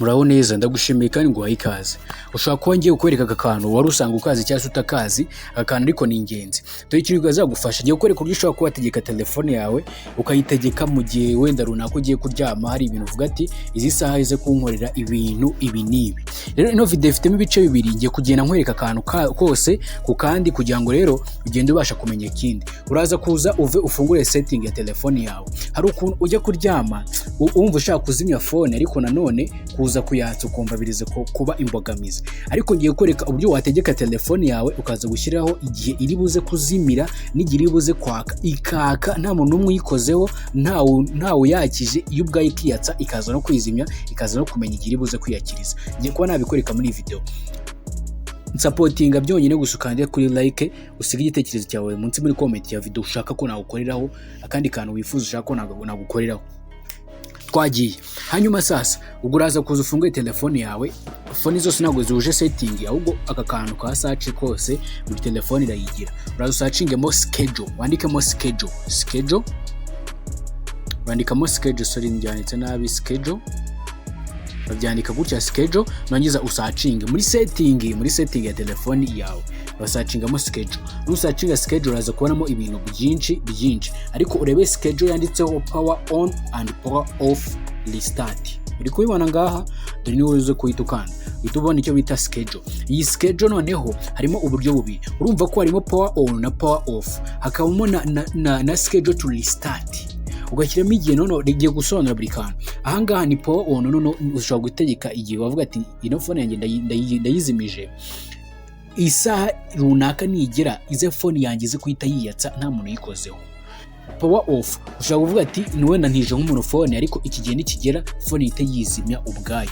Muraho neza, ndagushimiye kandi nguhaye ikaze. Ushobora kuba ngiye kukwereka aka kantu wari usanga ukazi cyangwa se utakazi, aka kantu ariko ni ingenzi. Dore ikintu kazagufasha, ngiye kukwereka uburyo ushobora kuba wategeka telefone yawe, ukayitegeka mu gihe wenda runaka ugiye kuryama, hari ibintu uvuga ati izi saha ize kunkorera ibintu ibi n'ibi. Rero ino video ifitemo ibice bibiri, ngiye kugenda nkwereka akantu kose ku kandi kugira ngo rero ugende ubasha kumenya ikindi. Uraza kuza ufungure setting ya telefone yawe. Hari ukuntu ujya kuryama wumva ushaka kuzimya phone ariko nanone kuza kuyatsa ukumva birize kuba imbogamizi. Ariko ngiye kwereka uburyo wategeka telefone yawe ukaza gushyiraho igihe iri buze kuzimira n'igihe iri buze kwaka, ikaka nta muntu umwe uyikozeho, ntawe yakije, iyo ubwayo ikiyatsa ikaza no kwizimya, ikaza no kumenya igihe iri buze kwiyakiriza. Ngiye kuba nabikwereka muri video. Supportinga byonyine gusa ukande kuri like, usige igitekerezo cyawe munsi muri comment ya video ushaka ko nagukoreraho, akandi kantu wifuza ushaka ko nagukoreraho. Twagiye. Hanyuma sasa uguraza kuza ufunguye telefone yawe, phone zose ntabwo zuje setting, ahubwo aka kantu ka search kose buri telefone irayigira. Uraza searchingemo schedule, wandikemo schedule, wandikamo schedule, sorry njyanitse nabi, schedule, babyandika gutya schedule, nangiza usearching muri setting ya telefone yawe, basearchingamo schedule. Nusearchinga schedule uraza kubonamo ibintu byinshi, ariko urebe schedule yanditseho power on and power off restart. Uri kubibona ngaha, dore niwe uze kuhita ukanda uhita ubona icyo bita schedule. Iyi schedule noneho harimo uburyo bubiri, urumva ko harimo power on na power off, hakabamo na schedule to restart. Ugashyiramo igihe noneho rigiye gusobanura buri kantu. Ahangaha ni power on, noneho ushobora gutegeka igihe wavuga ati ino phone yanjye ndayizimije, isaha runaka nigera ize phone yanjye ize kuhita yiyatsa nta muntu yikozeho. Power off, ushobora kuvuga ati wenda ntije nk'umuntu phone ariko iki gihe nikigera phone ihita yizimya ubwayo.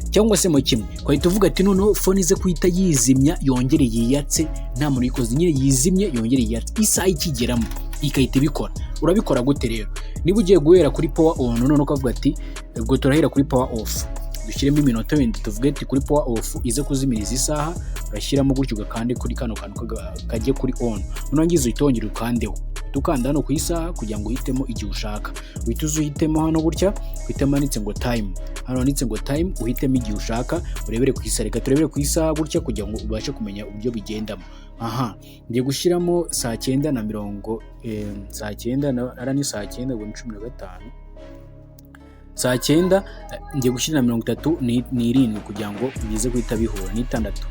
Cyangwa se mu kimwe kwahita uvuga ati noneho phone ize kuhita yizimya yongere yiyatse nta muntu yikoze, nyine yizimye yongere yiyatse, isaha ikigeramo ikahita ibikora. Urabikora gute rero? Niba ugiye guhera kuri power on noneho ukavuga ati ubwo turahera kuri power off, dushyiremo iminota wenda tuvuge ati kuri power off ize kuzimiriza isaha, urashyiramo gutyo ugakande kuri kano kantu kajye kuri on, noneho ngize uhita wongera ukandeho, ukanda hano ku isaha kugira ngo uhitemo igihe ushaka. Uhita uhitemo hano gutya, uhitemo handitse ngo time, hano handitse ngo time, uhitemo igihe ushaka, urebere ku isaha. Reka turebere ku isaha gutya kugira ngo ubashe kumenya uburyo bigendamo. Ngiye gushyiramo saa 9:40, saa 9 ara ni saa 9:15, saa 9 ngiye gushyira na 37 kugira ngo bize guhita bihura n'itandatu.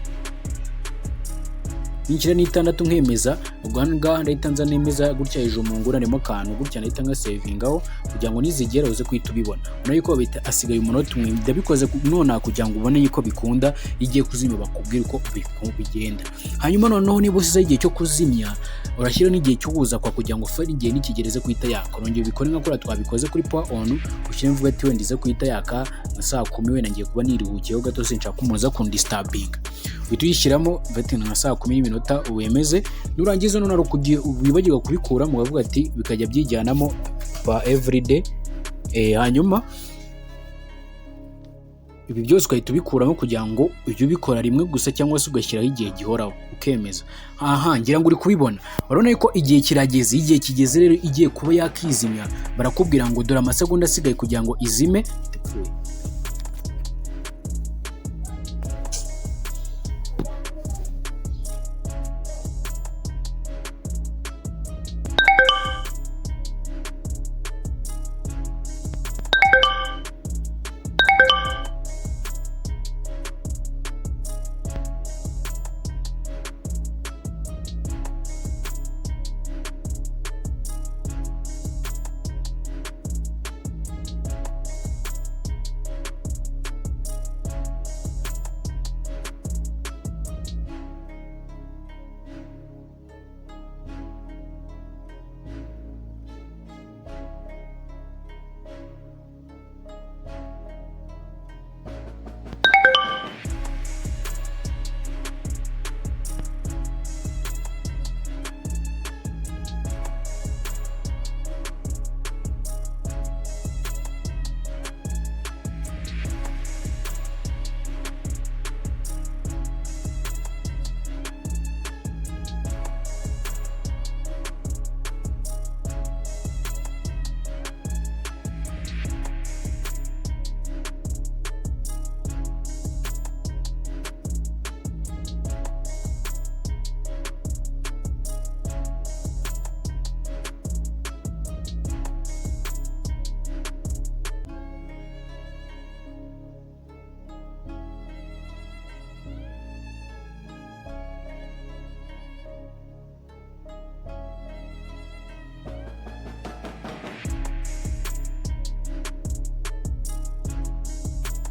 Ninjira n'itandatu nkemeza, ubwo ngaha ndahita nza nemeza gutya hejuru mu ngura harimo akantu gutya ndahita nga savingaho kugira ngo nizigera uze kuhita ubibona. Urabona yuko bita asigaye umunota umwe, ndabikoze none kugira ngo ubone yuko bikunda, igiye kuzimya bakubwira uko bigenda. Hanyuma noneho niba usize igihe cyo kuzimya, urashyira n'igihe cyo kuza kwa kugira ngo fari igihe nikigereze kuhita yaka. Rongeye bikore nka kora twabikoze kuri power on, ushyire mvuga ati wenda ize kuhita yaka na saa 10 wenda ngiye kuba niruhukiyeho gato sinshaka kumuza kundisturbing. Uhita uyishyiramo bati nka saa 10 n'iminota uwemeze, nurangiza none arukugiye wibagirwa kubikura mu bavuga ati bikajya byijyanamo pa everyday. Hanyuma ibi byose ukahita ubikuramo kugira ngo ujye ubikora rimwe gusa cyangwa se ugashyiraho igihe gihoraho ukemeza. Ngira ngo uri kubibona. Urabona yuko igihe kirageze, igihe kigeze rero igiye kuba yakizimya, barakubwira ngo dore amasegonda asigaye kugira ngo izime,